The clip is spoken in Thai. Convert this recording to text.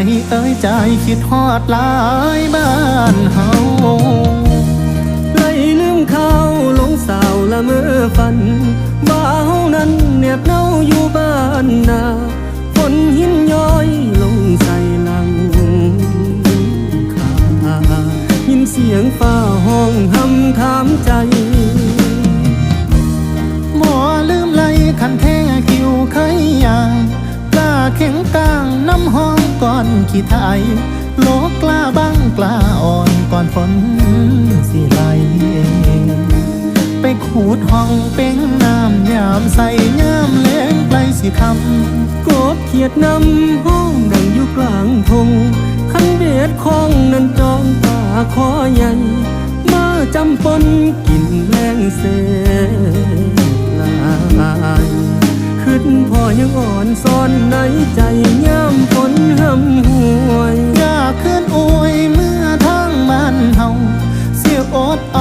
เอ้ยใจคิดฮอดหลายบ้านเฮาเลยลืมข้าวลงสาวละเมื่อฝันว่าเฮานั้นเนียบเน่าอยู่บ้านนาฝนหินย้อยลงใส่หลังคายินเสียงฟ้าห้องหำถามใจหมอลืมไหลคันแท้คิวเคยยางกล้าเข็งกลางน้ำห้องก่อนขี้ไทยโลกกล้าบังกล้าอ่อนก่อนฝนสิไหลไปขูดห้องเป็งน้ำยามใส่ยามแล้งไกลสิคำกบเขียดนำห้องดังอยู่กลางทงขันเบียดคองนั้นจองตาคอใหญ่มาจำปนกินแรงเสลายขึ้นพ่อยังอ่อนซ่อนในใจย่ำฝนหำห่วยอยากขึ้นอวยเมื่อทางบ้านเฮาเสียอดเอา